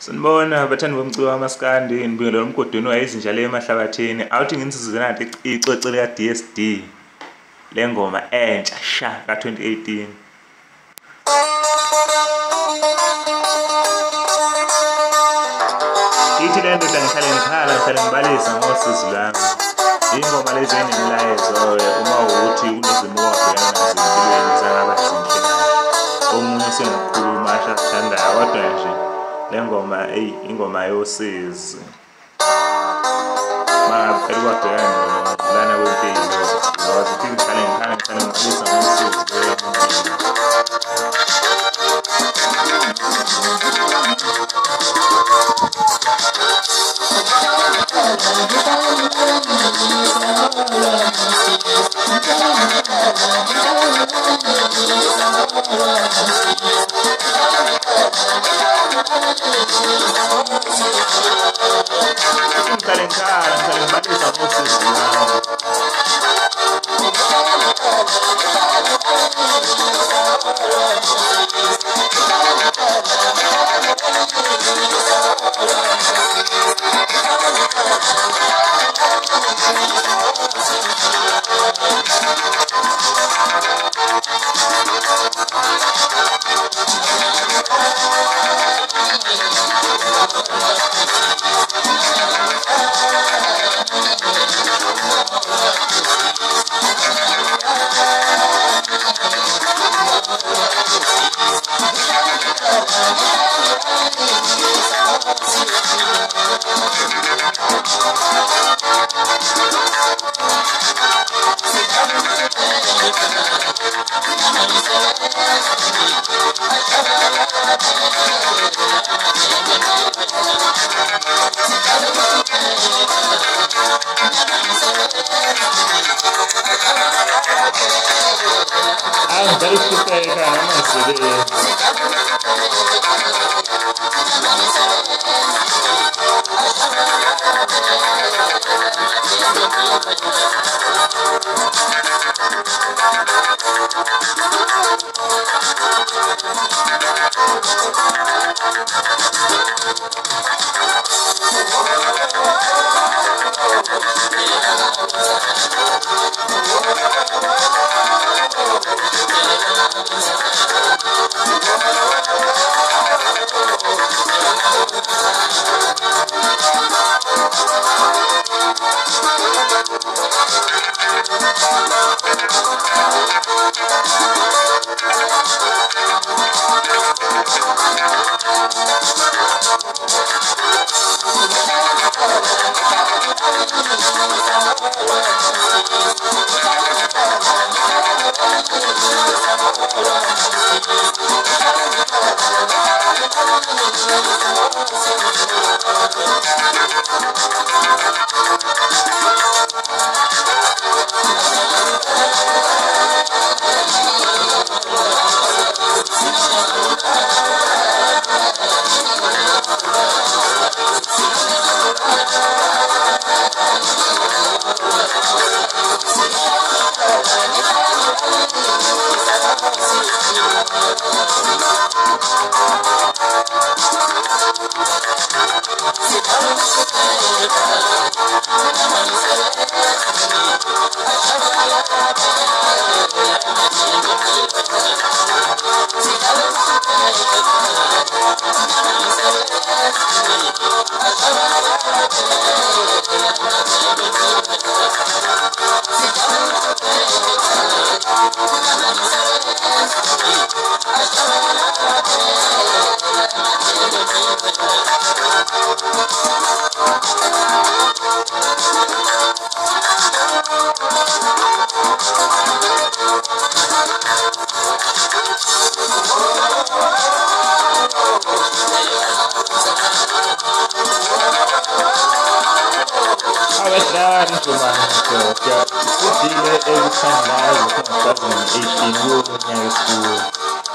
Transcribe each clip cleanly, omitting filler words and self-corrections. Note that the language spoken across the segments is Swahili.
Sanibona bathandi bomculo wamaskandi, ngibingelela umgodweni wayizinja le emahlabathini. Awuthi nginisizwe nathi icwecwe lika DSD le ngoma entsha sha ka 2018. Ithi le ndoda ngihlale ngikhala ngihlale ngibalisa ngosizi lami. Ingoma lezi enemilayezo uma ukuthi kunezimo wabhekana nazo empilweni zangaba zinhle. Omunye usengakhuluma ashathandayo kodwa nje le ngoma ingoma yosizi. Phela kwabhekana nolana kwempilo ngoba sithi ngihlale ngibalisa ngosizi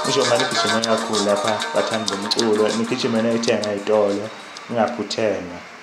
Ngisho nigijima kakhulu lapha bathanda umculo nigijima nayithenga ey'tolo ningaphuthelwa.